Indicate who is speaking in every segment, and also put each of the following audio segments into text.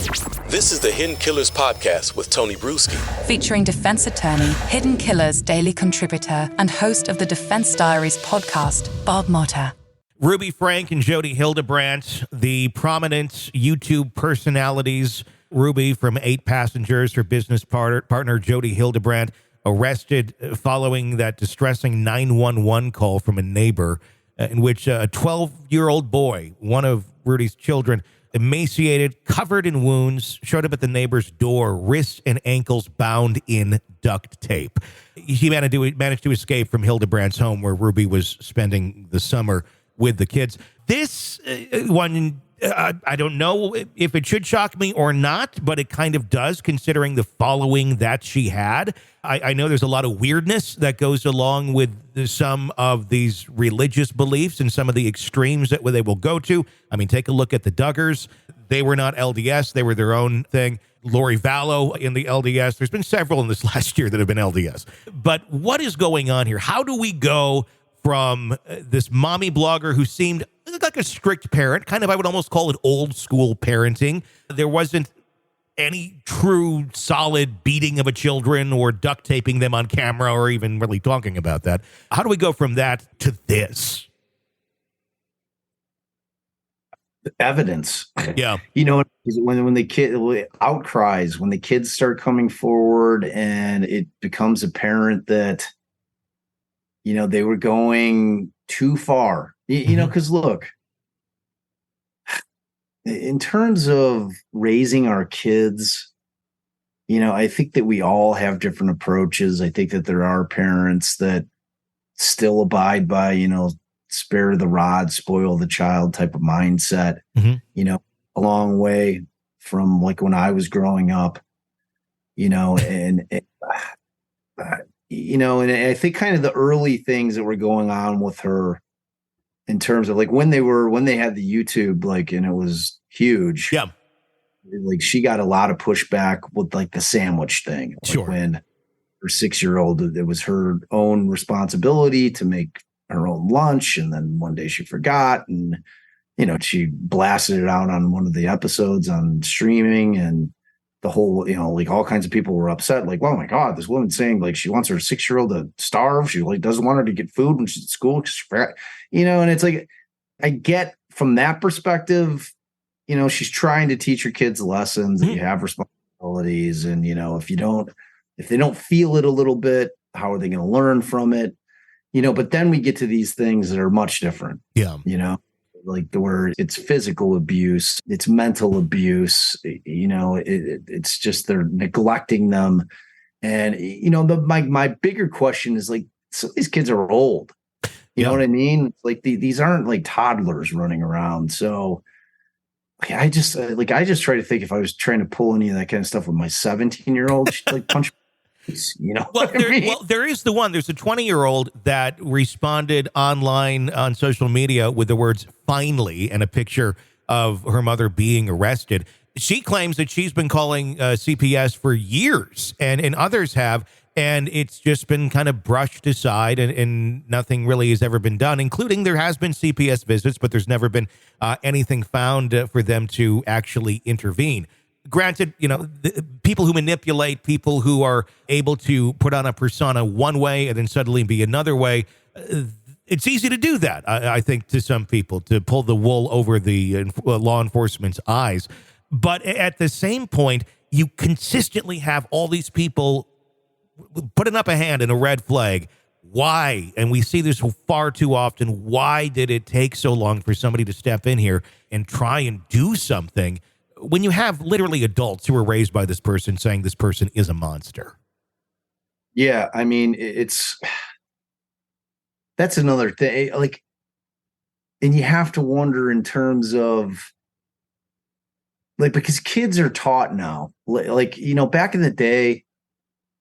Speaker 1: This is the Hidden Killers Podcast with Tony Brueski.
Speaker 2: Featuring defense attorney, Hidden Killers daily contributor, and host of the Defense Diaries podcast, Bob Motta.
Speaker 3: Ruby Frank and Jodi Hildebrandt, the prominent YouTube personalities. Ruby from 8 Passengers, her business partner Jodi Hildebrandt, arrested following that distressing 911 call from a neighbor in which a 12-year-old boy, one of Rudy's children, emaciated, covered in wounds, showed up at the neighbor's door, wrists and ankles bound in duct tape. He managed to escape from Hildebrandt's home where Ruby was spending the summer with the kids. This one, I don't know if it should shock me or not, but it kind of does, considering the following that she had. I know there's a lot of weirdness that goes along with some of these religious beliefs and some of the extremes that they will go to. I mean, take a look at the Duggars. They were not LDS. They were their own thing. Lori Vallow in the LDS. There's been several in this last year that have been LDS. But what is going on here? How do we go from this mommy blogger who seemed like a strict parent, kind of, I would almost call it old school parenting. There wasn't any true solid beating of a children or duct taping them on camera or even really talking about that. How do we go from that to this?
Speaker 4: Evidence.
Speaker 3: Yeah.
Speaker 4: You know, when the kid outcries, when the kids start coming forward and it becomes apparent that, you know, they were going too far, you know, because look, in terms of raising our kids, you know, I think that we all have different approaches. I think that there are parents that still abide by, you know, spare the rod, spoil the child type of mindset, you know, a long way from like when I was growing up, you know, and you know, and I think kind of the early things that were going on with her in terms of like when they had the YouTube, like, and it was huge.
Speaker 3: Yeah.
Speaker 4: Like she got a lot of pushback with like the sandwich thing. Like
Speaker 3: sure.
Speaker 4: When her 6-year-old, it was her own responsibility to make her own lunch. And then one day she forgot and, you know, she blasted it out on one of the episodes on streaming, and the whole, you know, like all kinds of people were upset. Like, oh my God, this woman's saying like she wants her 6-year-old to starve. She like doesn't want her to get food when she's at school. You know, and it's like, I get from that perspective, you know, she's trying to teach her kids lessons and you have responsibilities. And, you know, if they don't feel it a little bit, how are they going to learn from it? You know, but then we get to these things that are much different.
Speaker 3: Yeah.
Speaker 4: You know, like the word, it's physical abuse, it's mental abuse, you know, it's just they're neglecting them. And, you know, my bigger question is like, so these kids are old. You know what I mean? It's like these aren't like toddlers running around. So I just try to think if I was trying to pull any of that kind of stuff with my 17-year-old, she'd like punch me, you know.
Speaker 3: There is the one. There's a 20-year-old that responded online on social media with the words "finally" and a picture of her mother being arrested. She claims that she's been calling CPS for years, and others have. And it's just been kind of brushed aside and nothing really has ever been done, including there has been CPS visits, but there's never been anything found for them to actually intervene. Granted, you know, people who manipulate, people who are able to put on a persona one way and then suddenly be another way, it's easy to do that, I think, to some people, to pull the wool over the law enforcement's eyes. But at the same point, you consistently have all these people putting up a hand in a red flag. Why? And we see this far too often. Why did it take so long for somebody to step in here and try and do something when you have literally adults who were raised by this person saying this person is a monster?
Speaker 4: Yeah, I mean, that's another thing. Like, and you have to wonder in terms of like, because kids are taught now, like, you know, back in the day,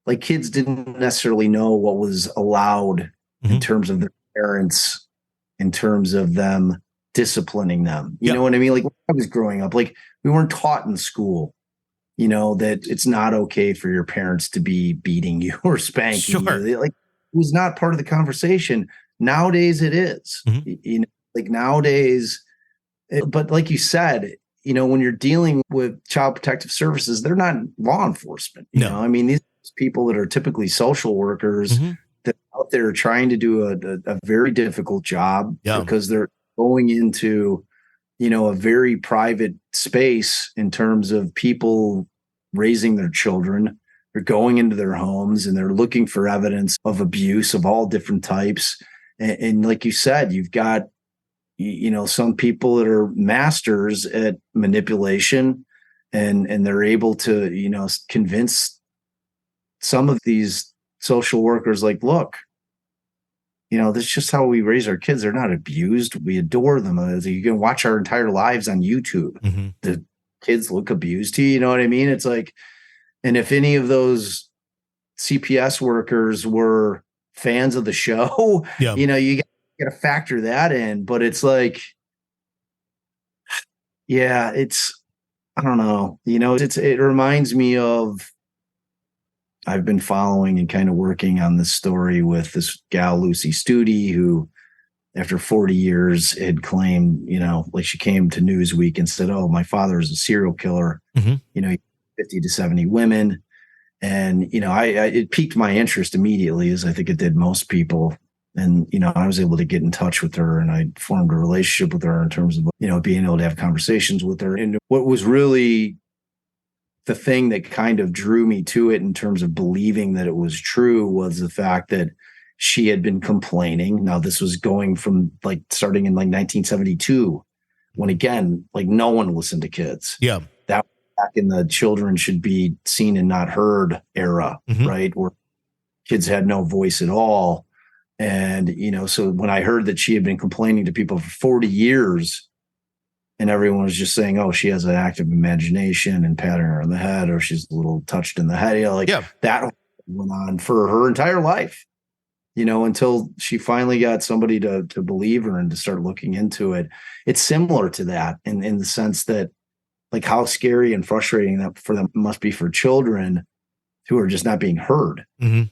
Speaker 4: like kids didn't necessarily know what was allowed in terms of their parents, in terms of them disciplining them. You know what I mean? Like when I was growing up, like we weren't taught in school, you know, that it's not okay for your parents to be beating you or spanking you. Like it was not part of the conversation. Nowadays it is, you know, like nowadays, but like you said, when you're dealing with Child Protective Services, they're not law enforcement. You know, I mean, these people that are typically social workers that are out there trying to do a very difficult job because they're going into, a very private space in terms of people raising their children. They're going into their homes and they're looking for evidence of abuse of all different types. And like you said, you've got, some people that are masters at manipulation and they're able to, convince some of these social workers, like, look, this is just how we raise our kids. They're not abused. We adore them. You can watch our entire lives on YouTube. The kids look abused to you. You know what I mean? It's like, and if any of those CPS workers were fans of the show, you got to factor that in. But it's like, I don't know. It reminds me of, I've been following and kind of working on this story with this gal, Lucy Studi, who after 40 years had claimed, like she came to Newsweek and said, oh, my father is a serial killer, 50 to 70 women. And, it piqued my interest immediately, as I think it did most people. And, I was able to get in touch with her and I formed a relationship with her in terms of, being able to have conversations with her. And what was really the thing that kind of drew me to it in terms of believing that it was true was the fact that she had been complaining. Now, this was going from starting in 1972, when again, no one listened to kids. Yeah. That back in the children should be seen and not heard era, right? Where kids had no voice at all. And, so when I heard that she had been complaining to people for 40 years and everyone was just saying, oh, she has an active imagination and patting her on the head, or she's a little touched in the head, that went on for her entire life, until she finally got somebody to believe her and to start looking into it. It's similar to that in the sense that, how scary and frustrating that for them must be for children who are just not being heard. You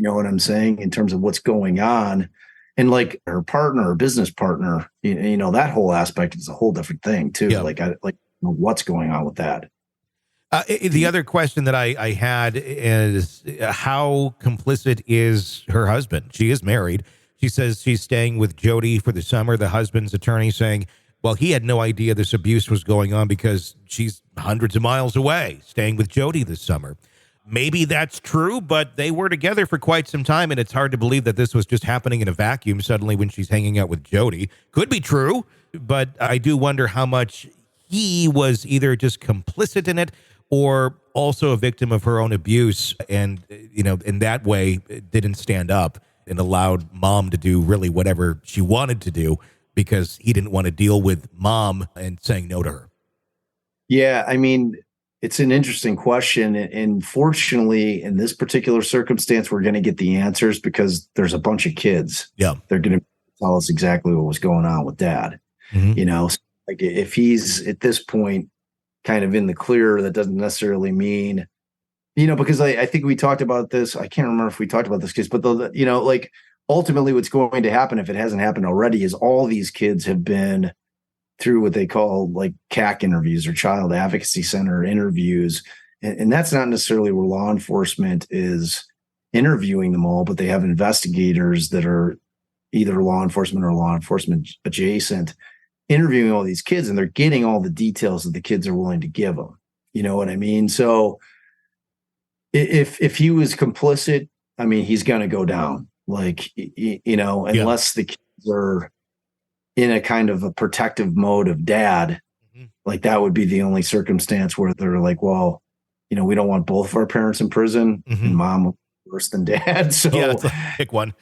Speaker 4: know what I'm saying? In terms of what's going on. And her partner or business partner, that whole aspect is a whole different thing too. What's going on with that?
Speaker 3: The other question that I had is how complicit is her husband? She is married. She says she's staying with Jodi for the summer. The husband's attorney saying, well, he had no idea this abuse was going on because she's hundreds of miles away, staying with Jodi this summer. Maybe that's true, but they were together for quite some time, and it's hard to believe that this was just happening in a vacuum suddenly when she's hanging out with Jodi. Could be true, but I do wonder how much he was either just complicit in it or also a victim of her own abuse, and, in that way didn't stand up and allowed mom to do really whatever she wanted to do because he didn't want to deal with mom and saying no to her.
Speaker 4: Yeah, I mean, it's an interesting question. And fortunately, in this particular circumstance, we're going to get the answers because there's a bunch of kids. Yeah. They're going to tell us exactly what was going on with dad. So if he's at this point kind of in the clear, that doesn't necessarily mean, because I think we talked about this. I can't remember if we talked about this case, but ultimately what's going to happen if it hasn't happened already is all these kids have been through what they call CAC interviews or Child Advocacy Center interviews. And that's not necessarily where law enforcement is interviewing them all, but they have investigators that are either law enforcement or law enforcement adjacent interviewing all these kids, and they're getting all the details that the kids are willing to give them. You know what I mean? So if he was complicit, I mean, he's going to go down unless the kids are in a kind of a protective mode of dad, that would be the only circumstance where they're well, we don't want both of our parents in prison and mom worse than dad. So
Speaker 3: pick one.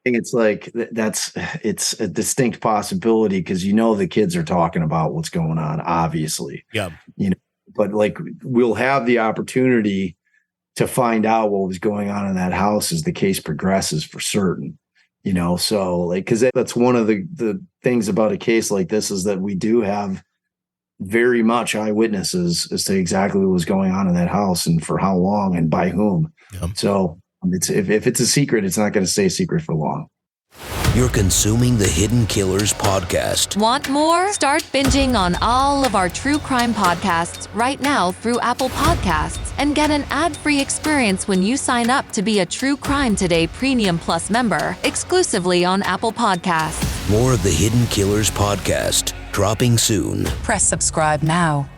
Speaker 4: It's it's a distinct possibility because, the kids are talking about what's going on, obviously. Yeah. But we'll have the opportunity to find out what was going on in that house as the case progresses for certain. Because that's one of the things about a case like this is that we do have very much eyewitnesses as to exactly what was going on in that house and for how long and by whom. Yeah. So if it's a secret, it's not going to stay a secret for long.
Speaker 5: You're consuming the Hidden Killers podcast.
Speaker 6: Want more? Start binging on all of our true crime podcasts right now through Apple Podcasts and get an ad-free experience when you sign up to be a True Crime Today Premium Plus member exclusively on Apple Podcasts.
Speaker 5: More of the Hidden Killers podcast dropping soon.
Speaker 2: Press subscribe now.